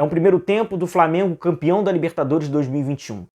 É um primeiro tempo do Flamengo campeão da Libertadores 2021.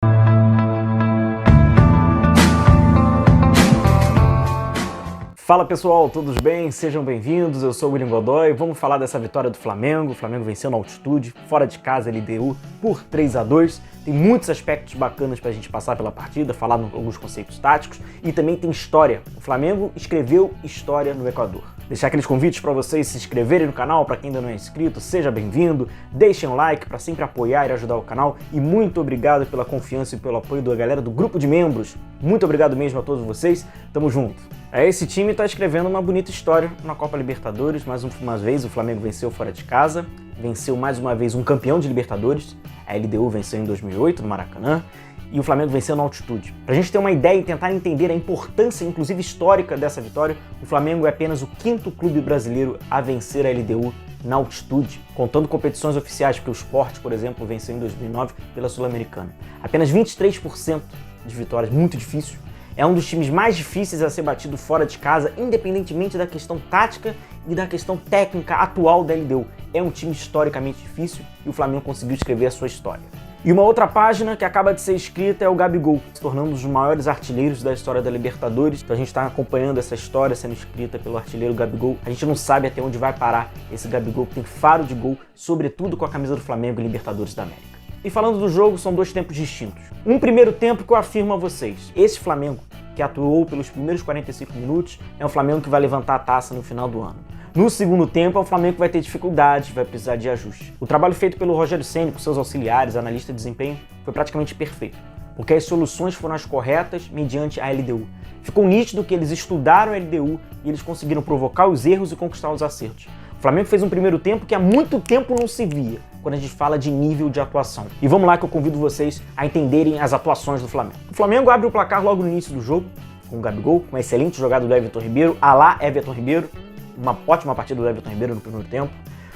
Fala pessoal, todos bem? Sejam bem-vindos, eu sou o William Godoy. Vamos falar dessa vitória do Flamengo. O Flamengo venceu na altitude, fora de casa, LDU, por 3-2. Tem muitos aspectos bacanas pra gente passar pela partida, falar alguns conceitos táticos e também tem história. O Flamengo escreveu história no Equador. Deixar aqueles convites para vocês se inscreverem no canal, para quem ainda não é inscrito, seja bem-vindo, deixem um like para sempre apoiar e ajudar o canal e muito obrigado pela confiança e pelo apoio da galera do grupo de membros. Muito obrigado mesmo a todos vocês, tamo junto. Esse time está escrevendo uma bonita história na Copa Libertadores. Mais uma vez o Flamengo venceu fora de casa, venceu mais uma vez um campeão de Libertadores, a LDU venceu em 2008 no Maracanã, e o Flamengo venceu na altitude. Pra gente ter uma ideia e tentar entender a importância, inclusive histórica, dessa vitória, o Flamengo é apenas o 5º clube brasileiro a vencer a LDU na altitude, contando competições oficiais, porque o Sport, por exemplo, venceu em 2009 pela Sul-Americana. Apenas 23% de vitórias, muito difícil. É um dos times mais difíceis a ser batido fora de casa, independentemente da questão tática e da questão técnica atual da LDU. É um time historicamente difícil e o Flamengo conseguiu escrever a sua história. E uma outra página que acaba de ser escrita é o Gabigol, se tornando um dos maiores artilheiros da história da Libertadores. Então a gente está acompanhando essa história sendo escrita pelo artilheiro Gabigol. A gente não sabe até onde vai parar esse Gabigol, que tem faro de gol, sobretudo com a camisa do Flamengo e Libertadores da América. E falando do jogo, são dois tempos distintos. Um primeiro tempo que eu afirmo a vocês, esse Flamengo que atuou pelos primeiros 45 minutos é um Flamengo que vai levantar a taça no final do ano. No segundo tempo, é um Flamengo que vai ter dificuldades, vai precisar de ajuste. O trabalho feito pelo Rogério Ceni, com seus auxiliares, analista de desempenho, foi praticamente perfeito, porque as soluções foram as corretas mediante a LDU. Ficou nítido que eles estudaram a LDU e eles conseguiram provocar os erros e conquistar os acertos. O Flamengo fez um primeiro tempo que há muito tempo não se via, quando a gente fala de nível de atuação. E vamos lá que eu convido vocês a entenderem as atuações do Flamengo. O Flamengo abre o placar logo no início do jogo, com o Gabigol, com uma excelente jogada do Everton Ribeiro, alá Everton Ribeiro, uma ótima partida do Everton Ribeiro no primeiro tempo,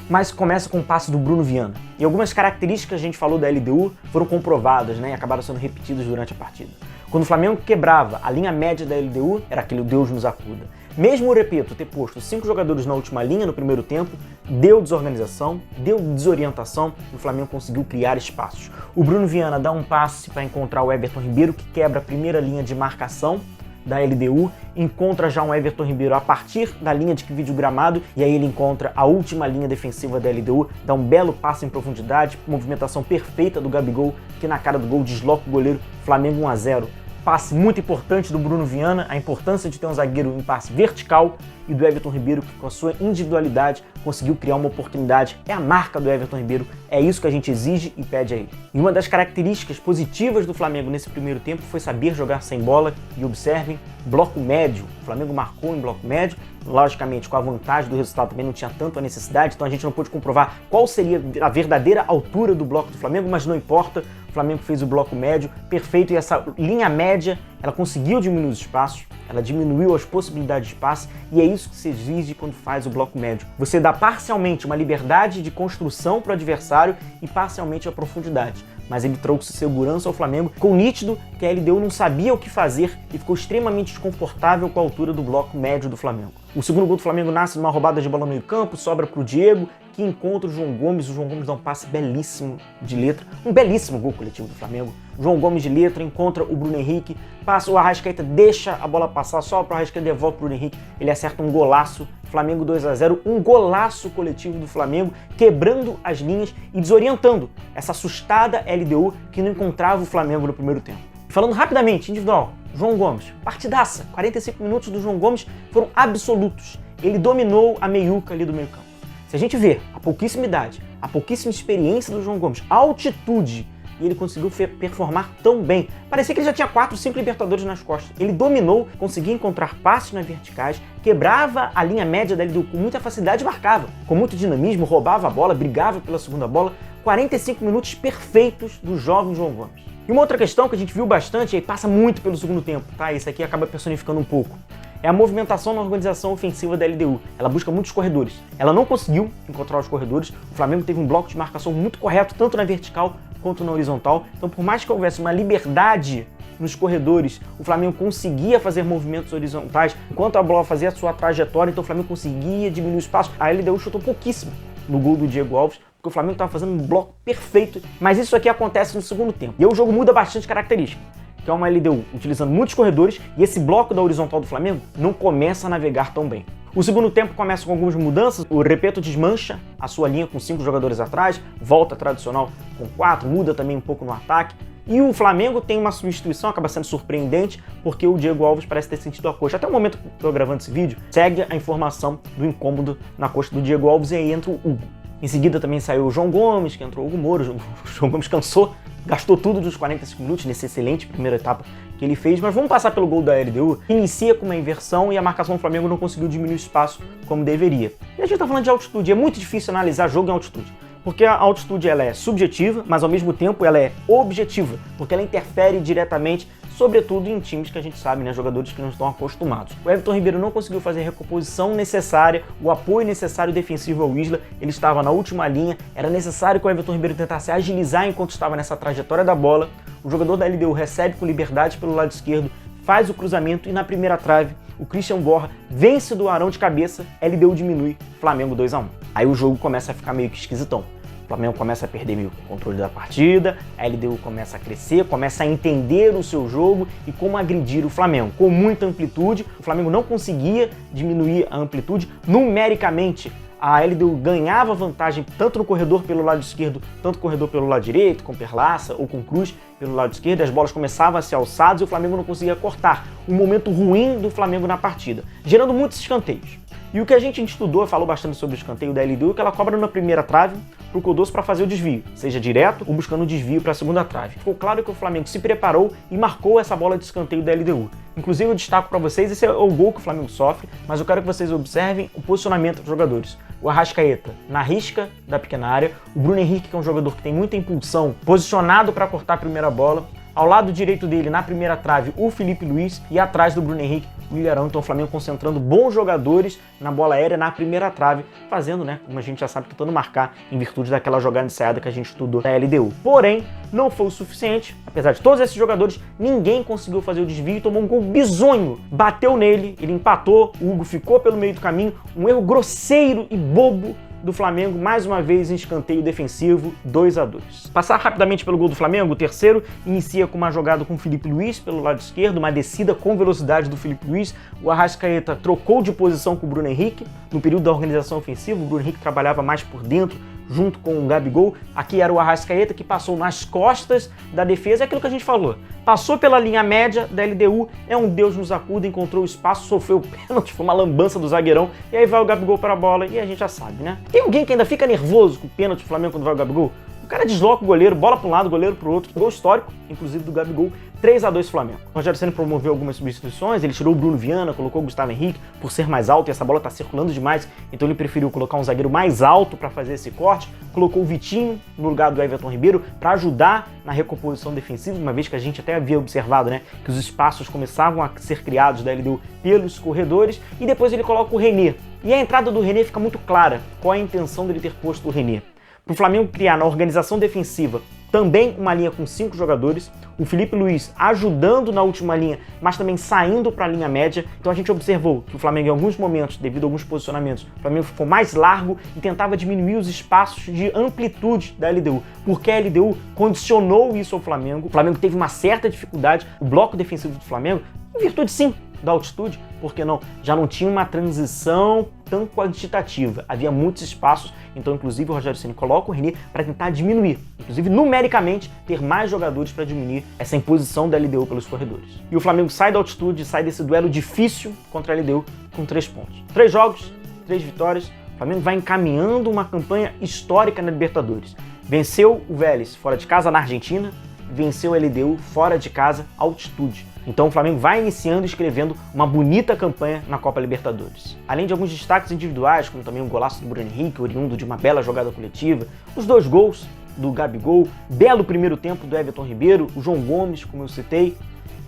mas começa com o passe do Bruno Viana. E algumas características que a gente falou da LDU foram comprovadas, né, e acabaram sendo repetidas durante a partida. Quando o Flamengo quebrava a linha média da LDU, era aquele Deus nos acuda. Mesmo o Repito ter posto 5 jogadores na última linha no primeiro tempo, deu desorganização, deu desorientação e o Flamengo conseguiu criar espaços. O Bruno Viana dá um passe para encontrar o Everton Ribeiro, que quebra a primeira linha de marcação da LDU, encontra já um Everton Ribeiro a partir da linha de vídeo gramado e aí ele encontra a última linha defensiva da LDU, dá um belo passe em profundidade, movimentação perfeita do Gabigol, que na cara do gol desloca o goleiro. Flamengo 1-0. Passe muito importante do Bruno Viana, a importância de ter um zagueiro em passe vertical, e do Everton Ribeiro, que com a sua individualidade conseguiu criar uma oportunidade. É a marca do Everton Ribeiro, é isso que a gente exige e pede a ele. E uma das características positivas do Flamengo nesse primeiro tempo foi saber jogar sem bola, e observem, bloco médio. O Flamengo marcou em bloco médio, logicamente com a vantagem do resultado também não tinha tanto a necessidade, então a gente não pôde comprovar qual seria a verdadeira altura do bloco do Flamengo, mas não importa, o Flamengo fez o bloco médio perfeito e essa linha média, ela conseguiu diminuir os espaços, ela diminuiu as possibilidades de passe e é isso que se exige quando faz o bloco médio. Você dá parcialmente uma liberdade de construção para o adversário e parcialmente a profundidade. Mas ele trouxe segurança ao Flamengo, ficou nítido que a LDU não sabia o que fazer e ficou extremamente desconfortável com a altura do bloco médio do Flamengo. O segundo gol do Flamengo nasce numa roubada de bola no meio campo, sobra para o Diego, que encontra o João Gomes dá um passe belíssimo de letra, um belíssimo gol coletivo do Flamengo. O João Gomes de letra encontra o Bruno Henrique, passa o Arrascaeta, deixa a bola passar, só para o Arrascaeta, devolve para o Bruno Henrique, ele acerta um golaço, Flamengo 2-0, um golaço coletivo do Flamengo, quebrando as linhas e desorientando essa assustada LDU que não encontrava o Flamengo no primeiro tempo. Falando rapidamente, individual, João Gomes, partidaça, 45 minutos do João Gomes foram absolutos, ele dominou a meiuca ali do meio campo. Se a gente vê a pouquíssima idade, a pouquíssima experiência do João Gomes, a altitude, e ele conseguiu performar tão bem. Parecia que ele já tinha 4, 5 Libertadores nas costas. Ele dominou, conseguia encontrar passes nas verticais, quebrava a linha média da LDU com muita facilidade e marcava. Com muito dinamismo, roubava a bola, brigava pela segunda bola. 45 minutos perfeitos do jovem João Gomes. E uma outra questão que a gente viu bastante, e passa muito pelo segundo tempo, tá? Isso aqui acaba personificando um pouco. É a movimentação na organização ofensiva da LDU. Ela busca muitos corredores. Ela não conseguiu encontrar os corredores. O Flamengo teve um bloco de marcação muito correto, tanto na vertical quanto na horizontal. Então, por mais que houvesse uma liberdade nos corredores, o Flamengo conseguia fazer movimentos horizontais, enquanto a bola fazia a sua trajetória, então o Flamengo conseguia diminuir o espaço. A LDU chutou pouquíssimo no gol do Diego Alves, porque o Flamengo estava fazendo um bloco perfeito, mas isso aqui acontece no segundo tempo. E aí o jogo muda bastante característica, que é uma LDU utilizando muitos corredores e esse bloco da horizontal do Flamengo não começa a navegar tão bem. O segundo tempo começa com algumas mudanças, o Repetto desmancha a sua linha com 5 jogadores atrás, volta tradicional com 4, muda também um pouco no ataque. E o Flamengo tem uma substituição, acaba sendo surpreendente, porque o Diego Alves parece ter sentido a coxa. Até o momento que eu estou gravando esse vídeo, segue a informação do incômodo na coxa do Diego Alves e aí entra o Hugo. Em seguida também saiu o João Gomes, que entrou o Hugo Moura. O João Gomes cansou, gastou tudo dos 45 minutos nessa excelente primeira etapa que ele fez. Mas vamos passar pelo gol da LDU. Inicia com uma inversão e a marcação do Flamengo não conseguiu diminuir o espaço como deveria. E a gente está falando de altitude, é muito difícil analisar jogo em altitude. Porque a altitude ela é subjetiva, mas ao mesmo tempo ela é objetiva, porque ela interfere diretamente, sobretudo em times que a gente sabe, né, jogadores que não estão acostumados. O Everton Ribeiro não conseguiu fazer a recomposição necessária, o apoio necessário defensivo ao Isla, ele estava na última linha, era necessário que o Everton Ribeiro tentasse agilizar enquanto estava nessa trajetória da bola. O jogador da LDU recebe com liberdade pelo lado esquerdo, faz o cruzamento e na primeira trave o Christian Borja vence do Arão de cabeça, LDU diminui, Flamengo 2-1. Aí o jogo começa a ficar meio que esquisitão. O Flamengo começa a perder meio o controle da partida, a LDU começa a crescer, começa a entender o seu jogo e como agredir o Flamengo. Com muita amplitude, o Flamengo não conseguia diminuir a amplitude. Numericamente, a LDU ganhava vantagem tanto no corredor pelo lado esquerdo, tanto no corredor pelo lado direito, com Perlaça ou com Cruz pelo lado esquerdo. As bolas começavam a ser alçadas e o Flamengo não conseguia cortar. Um momento ruim do Flamengo na partida, gerando muitos escanteios. E o que a gente estudou, falou bastante sobre o escanteio da LDU, que ela cobra na primeira trave para o Cardoso para fazer o desvio, seja direto ou buscando o desvio para a segunda trave. Ficou claro que o Flamengo se preparou e marcou essa bola de escanteio da LDU. Inclusive eu destaco para vocês, esse é o gol que o Flamengo sofre, mas eu quero que vocês observem o posicionamento dos jogadores. O Arrascaeta na risca da pequena área, o Bruno Henrique, que é um jogador que tem muita impulsão, posicionado para cortar a primeira bola. Ao lado direito dele, na primeira trave, o Felipe Luiz e atrás do Bruno Henrique, o Ilharão. Então o Flamengo concentrando bons jogadores na bola aérea, na primeira trave, fazendo, né, como a gente já sabe, tentando marcar em virtude daquela jogada ensaiada que a gente estudou da LDU. Porém, não foi o suficiente. Apesar de todos esses jogadores, ninguém conseguiu fazer o desvio e tomou um gol bizonho. Bateu nele, ele empatou, o Hugo ficou pelo meio do caminho. Um erro grosseiro e bobo do Flamengo, mais uma vez em escanteio defensivo, 2-2. Passar rapidamente pelo gol do Flamengo, o terceiro inicia com uma jogada com o Felipe Luiz pelo lado esquerdo, uma descida com velocidade do Felipe Luiz. O Arrascaeta trocou de posição com o Bruno Henrique. No período da organização ofensiva, o Bruno Henrique trabalhava mais por dentro, junto com o Gabigol. Aqui era o Arrascaeta que passou nas costas da defesa, é aquilo que a gente falou. Passou pela linha média da LDU, é um Deus nos acuda, encontrou o espaço, sofreu o pênalti, foi uma lambança do zagueirão, e aí vai o Gabigol para a bola, e a gente já sabe, né? Tem alguém que ainda fica nervoso com o pênalti do Flamengo quando vai o Gabigol? O cara desloca o goleiro, bola para um lado, goleiro para o outro. Gol histórico, inclusive do Gabigol, 3-2 Flamengo. O Rogério Ceni promoveu algumas substituições, ele tirou o Bruno Viana, colocou o Gustavo Henrique por ser mais alto e essa bola tá circulando demais, então ele preferiu colocar um zagueiro mais alto para fazer esse corte, colocou o Vitinho no lugar do Everton Ribeiro para ajudar na recomposição defensiva, uma vez que a gente até havia observado, né, que os espaços começavam a ser criados da LDU pelos corredores, e depois ele coloca o René. E a entrada do René fica muito clara qual é a intenção dele ter posto o René. Para o Flamengo criar na organização defensiva também uma linha com 5 jogadores, o Felipe Luiz ajudando na última linha, mas também saindo para a linha média. Então a gente observou que o Flamengo em alguns momentos, devido a alguns posicionamentos, o Flamengo ficou mais largo e tentava diminuir os espaços de amplitude da LDU, porque a LDU condicionou isso ao Flamengo. O Flamengo teve uma certa dificuldade, o bloco defensivo do Flamengo, em virtude sim da altitude, porque não, já não tinha uma transição tão quantitativa, havia muitos espaços, então inclusive o Rogério Ceni coloca o René para tentar diminuir, inclusive numericamente ter mais jogadores para diminuir essa imposição da LDU pelos corredores. E o Flamengo sai da altitude, sai desse duelo difícil contra a LDU com 3 pontos. 3 jogos, 3 vitórias, o Flamengo vai encaminhando uma campanha histórica na Libertadores. Venceu o Vélez fora de casa na Argentina, venceu a LDU fora de casa, altitude. Então o Flamengo vai iniciando e escrevendo uma bonita campanha na Copa Libertadores. Além de alguns destaques individuais, como também um golaço do Bruno Henrique, oriundo de uma bela jogada coletiva, os 2 gols do Gabigol, belo primeiro tempo do Everton Ribeiro, o João Gomes, como eu citei,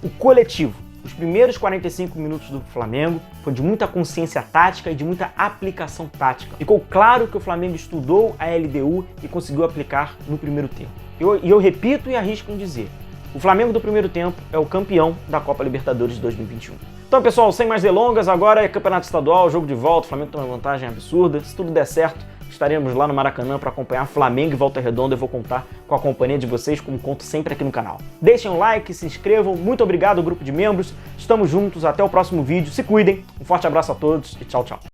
o coletivo. Os primeiros 45 minutos do Flamengo foi de muita consciência tática e de muita aplicação tática. Ficou claro que o Flamengo estudou a LDU e conseguiu aplicar no primeiro tempo. E eu repito e arrisco em dizer, o Flamengo do primeiro tempo é o campeão da Copa Libertadores de 2021. Então, pessoal, sem mais delongas, agora é campeonato estadual, jogo de volta, o Flamengo tem uma vantagem absurda. Se tudo der certo, estaremos lá no Maracanã para acompanhar Flamengo e Volta Redonda. Eu vou contar com a companhia de vocês, como conto sempre aqui no canal. Deixem um like, se inscrevam. Muito obrigado, grupo de membros. Estamos juntos. Até o próximo vídeo. Se cuidem. Um forte abraço a todos e tchau, tchau.